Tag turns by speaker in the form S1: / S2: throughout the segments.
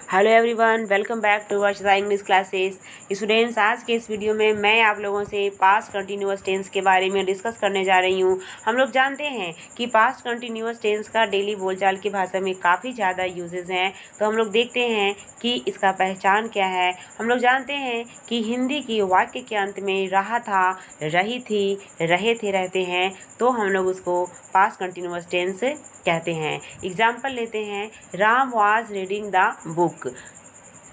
S1: Hello everyone, welcome back to Varsha English classes. Students, आज के इस वीडियो में मैं आप लोगों से पास्ट कंटिन्यूअस टेंस के बारे में डिस्कस करने जा रही हूँ। हम लोग जानते हैं कि पास्ट कंटिन्यूअस टेंस का डेली बोलचाल की भाषा में काफ़ी ज़्यादा यूजेस हैं। तो हम लोग देखते हैं कि इसका पहचान क्या है। हम लोग जानते हैं कि हिंदी की वाक्य के अंत में रहा था, रही थी, रहे थे, रहते हैं, तो हम लोग उसको पास्ट कंटिन्यूअस टेंस कहते हैं। एग्जाम्पल लेते हैं, Ram was reading the book.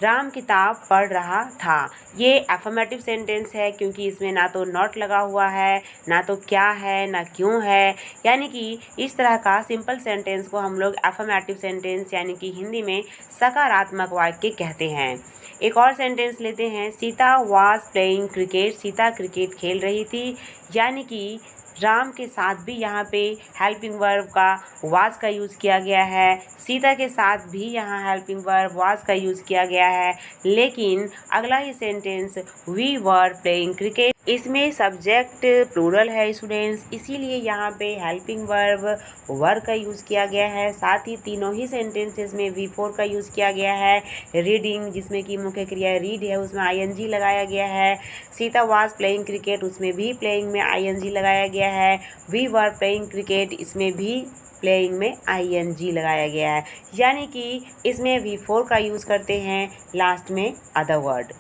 S1: Ram किताब पढ़ रहा था। ये एफर्मेटिव सेंटेंस है क्योंकि इसमें ना तो नॉट लगा हुआ है, ना तो क्या है, ना क्यों है। यानी कि इस तरह का सिंपल सेंटेंस को हम लोग एफर्मेटिव सेंटेंस यानी कि हिंदी में सकारात्मक वाक्य कहते हैं। एक और सेंटेंस लेते हैं, Sita was playing cricket. Sita cricket खेल रही थी। यानी कि राम के साथ भी यहाँ पे हेल्पिंग वर्ब का वाज का यूज़ किया गया है, सीता के साथ भी यहाँ हेल्पिंग वर्ब वाज का यूज़ किया गया है। लेकिन अगला ही sentence, we were playing cricket, इसमें सब्जेक्ट प्लूरल है स्टूडेंट्स, इसीलिए यहाँ पे हेल्पिंग वर्ब वर का यूज़ किया गया है। साथ ही तीनों ही सेंटेंसेस में वी फोर का यूज़ किया गया है। रीडिंग, जिसमें कि मुख्य क्रिया रीड है, उसमें आईएनजी लगाया गया है। सीता वाज प्लेइंग क्रिकेट, उसमें भी प्लेइंग में आईएनजी लगाया गया है। वी वर प्लेइंग क्रिकेट, इसमें भी प्लेइंग में आईएनजी लगाया गया है। यानी कि इसमें वी फोर का यूज़ करते हैं लास्ट में अदर वर्ड।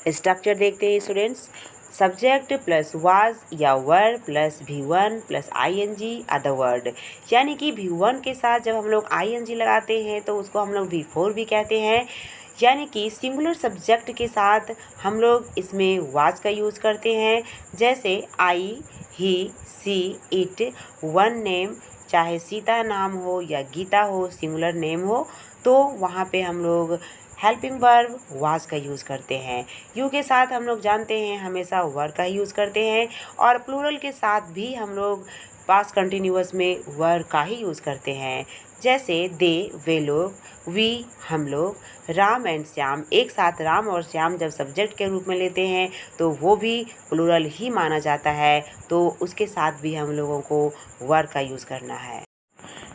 S1: स्ट्रक्चर देखते हैं स्टूडेंट्स, सब्जेक्ट प्लस वाज या were plus V1 plus ING other word. यानी कि V1 के साथ जब हम लोग आईएनजी लगाते हैं तो उसको हम लोग V4 भी कहते हैं। यानी कि सिंगुलर सब्जेक्ट के साथ हम लोग इसमें वाज का यूज़ करते हैं, जैसे आई, ही, सी, इट, वन नेम, चाहे सीता नाम हो या गीता हो, सिंगुलर नेम हो, तो वहाँ पे हम लोग हेल्पिंग वर्ब वाज का यूज़ करते हैं। यू के साथ हम लोग जानते हैं हमेशा वर का यूज़ करते हैं, और प्लूरल के साथ भी हम लोग पास्ट कंटिन्यूअस में वर का ही यूज़ करते हैं। जैसे दे, वे लोग, वी, हम लोग, राम एंड श्याम, एक साथ राम और श्याम जब सब्जेक्ट के रूप में लेते हैं तो वो भी प्लूरल ही माना जाता है, तो उसके साथ भी हम लोगों को वर का यूज़ करना है।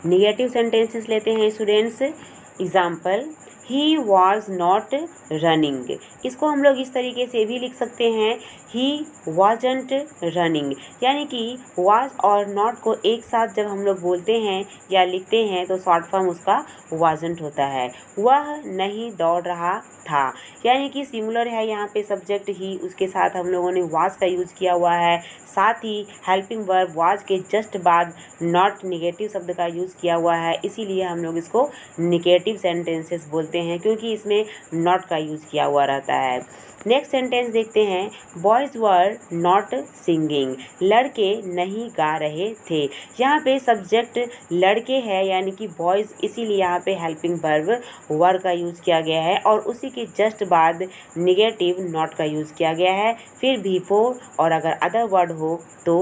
S1: निगेटिव सेंटेंसेस लेते हैं students. Example, he was not running, इसको हम लोग इस तरीके से भी लिख सकते हैं, ही वॉजंट रनिंग। यानी कि वॉज और नॉट को एक साथ जब हम लोग बोलते हैं या लिखते हैं तो शॉर्ट फॉर्म उसका वॉजंट होता है। वह नहीं दौड़ रहा था, यानी कि सिंगुलर है यहाँ पे सब्जेक्ट ही, उसके साथ हम लोगों ने वाज का यूज़ किया हुआ है। साथ ही हेल्पिंग वर्ब वाज के जस्ट बाद नॉट निगेटिव शब्द का यूज़ किया हुआ है, इसीलिए हम लोग इसको निगेटिव सेंटेंसेस बोलते हैं क्योंकि इसमें नॉट का यूज़ किया हुआ रहता है। नेक्स्ट सेंटेंस देखते हैं, बॉयज़ वर नॉट सिंगिंग, लड़के नहीं गा रहे थे। यहाँ पे सब्जेक्ट लड़के है यानी कि बॉयज़, इसीलिए यहाँ पे हेल्पिंग वर्ब वर का यूज़ किया गया है और उसी के जस्ट बाद निगेटिव नॉट का यूज़ किया गया है। फिर V4 और अगर अदर वर्ड हो तो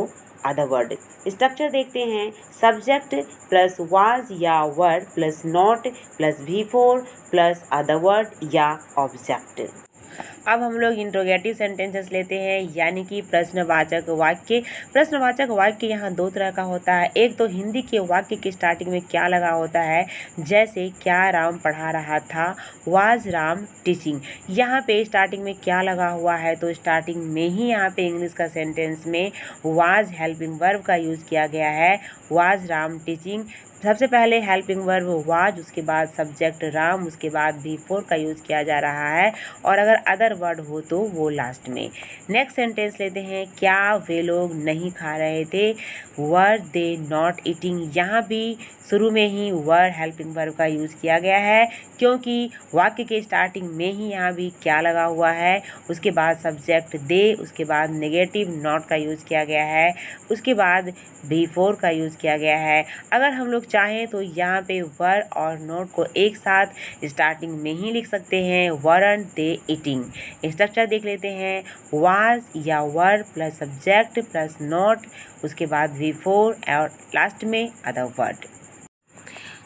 S1: अदर वर्ड। स्ट्रक्चर देखते हैं, सब्जेक्ट प्लस वाज या word plus not plus V4 plus other word या ऑब्जेक्ट। अब हम लोग इंट्रोगेटिव सेंटेंसेस लेते हैं, यानी कि प्रश्नवाचक वाक्य। प्रश्नवाचक वाक्य यहाँ दो तरह का होता है। एक तो हिंदी के वाक्य की स्टार्टिंग में क्या लगा होता है, जैसे क्या राम पढ़ा रहा था, वाज राम टीचिंग। यहाँ पे स्टार्टिंग में क्या लगा हुआ है तो स्टार्टिंग में ही यहाँ पे इंग्लिश का सेंटेंस में वाज हेल्पिंग वर्ब का यूज़ किया गया है, वाज राम टीचिंग। सबसे पहले हेल्पिंग वर्ब वाज, उसके बाद सब्जेक्ट राम, उसके बाद V4 का यूज़ किया जा रहा है, और अगर अदर वर्ड हो तो वो लास्ट में। नेक्स्ट सेंटेंस लेते हैं, क्या वे लोग नहीं खा रहे थे, वर दे नॉट ईटिंग। यहाँ भी शुरू में ही वर हेल्पिंग वर्ब का यूज़ किया गया है क्योंकि वाक्य के स्टार्टिंग में ही यहाँ भी क्या लगा हुआ है, उसके बाद सब्जेक्ट दे, उसके बाद नेगेटिव नॉट का यूज़ किया गया है, उसके बाद V4 का यूज़ किया गया है। अगर हम लोग चाहें तो यहाँ पे वर और नॉट को एक साथ स्टार्टिंग में ही लिख सकते हैं, वरंट दे ईटिंग। स्ट्रक्चर देख लेते हैं, वाज या were plus subject plus not, उसके बाद V4 और लास्ट में अदर वर्ड।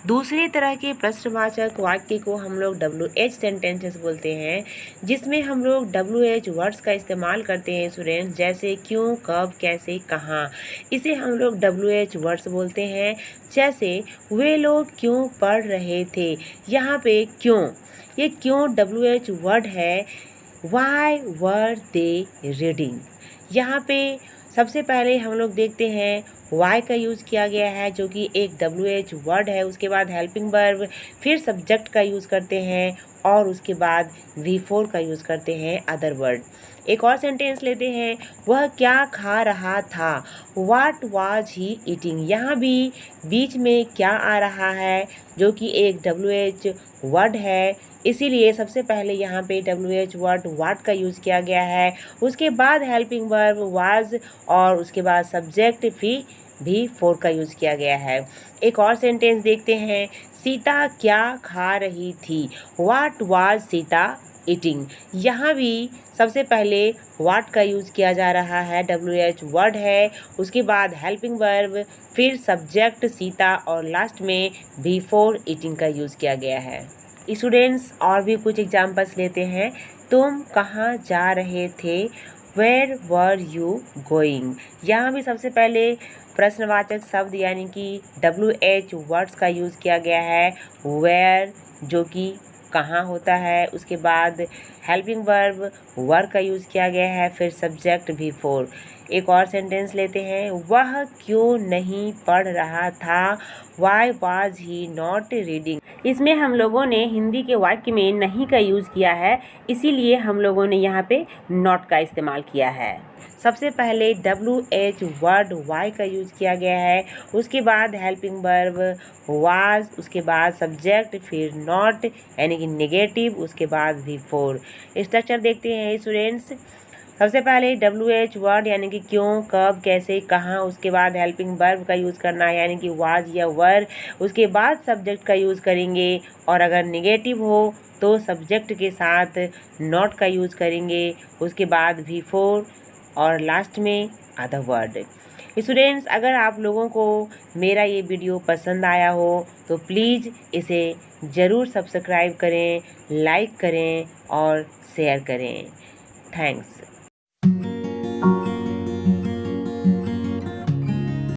S1: दूसरे तरह के प्रश्नवाचक वाक्य को हम लोग WH सेंटेंसेस बोलते हैं, जिसमें हम लोग WH वर्ड्स का इस्तेमाल करते हैं स्टूडेंट्स, जैसे क्यों, कब, कैसे, कहाँ। इसे हम लोग WH वर्ड्स बोलते हैं। जैसे वे लोग क्यों पढ़ रहे थे, यहाँ पे क्यों, ये क्यों WH वर्ड है। Why were they reading, यहाँ पे सबसे पहले हम लोग देखते हैं वाई का यूज़ किया गया है, जो कि एक WH वर्ड है। उसके बाद हेल्पिंग वर्ब, फिर सब्जेक्ट का यूज़ करते हैं और उसके बाद V4 का यूज़ करते हैं अदर वर्ड। एक और सेंटेंस लेते हैं, वह क्या खा रहा था, What was he eating। यहाँ भी बीच में क्या आ रहा है, जो कि एक WH वर्ड है, इसीलिए सबसे पहले यहाँ पे WH वर्ड वाट का यूज़ किया गया है। उसके बाद हेल्पिंग वर्ब वाज और उसके बाद सब्जेक्ट V4 का यूज़ किया गया है। एक और सेंटेंस देखते हैं, सीता क्या खा रही थी, What was सीता ईटिंग। यहाँ भी सबसे पहले वाट का यूज़ किया जा रहा है, WH वर्ड है, उसके बाद हेल्पिंग वर्ब, फिर सब्जेक्ट सीता और लास्ट में V4 ईटिंग का यूज़ किया गया है। स्टूडेंट्स और भी कुछ एग्जाम्पल्स लेते हैं। तुम कहाँ जा रहे थे, वेयर वर यू गोइंग। यहाँ भी सबसे पहले प्रश्नवाचक शब्द यानी कि WH वर्ड्स का यूज़ किया गया है, वेयर जो कि कहाँ होता है, उसके बाद हेल्पिंग वर्ब वर का यूज़ किया गया है, फिर सब्जेक्ट V4। एक और सेंटेंस लेते हैं, वह क्यों नहीं पढ़ रहा था, why was he not reading. इसमें हम लोगों ने हिंदी के वाक्य में नहीं का यूज़ किया है, इसीलिए हम लोगों ने यहाँ पे नॉट का इस्तेमाल किया है। सबसे पहले WH वर्ड वाई का यूज़ किया गया है, उसके बाद हेल्पिंग वर्ब वाज, उसके बाद सब्जेक्ट, फिर नॉट यानी कि नेगेटिव, उसके बाद V4। स्ट्रक्चर देखते हैं स्टूडेंट्स। सबसे पहले WH वर्ड यानी कि क्यों, कब, कैसे, कहाँ, उसके बाद हेल्पिंग वर्ब का यूज़ करना है यानी कि वाज या वर, उसके बाद सब्जेक्ट का यूज़ करेंगे और अगर नेगेटिव हो तो सब्जेक्ट के साथ नॉट का यूज़ करेंगे, उसके बाद V4 और लास्ट में अदर वर्ड। स्टूडेंट्स, अगर आप लोगों को मेरा ये वीडियो पसंद आया हो तो प्लीज़ इसे ज़रूर सब्सक्राइब करें, लाइक करें और शेयर करें। थैंक्स।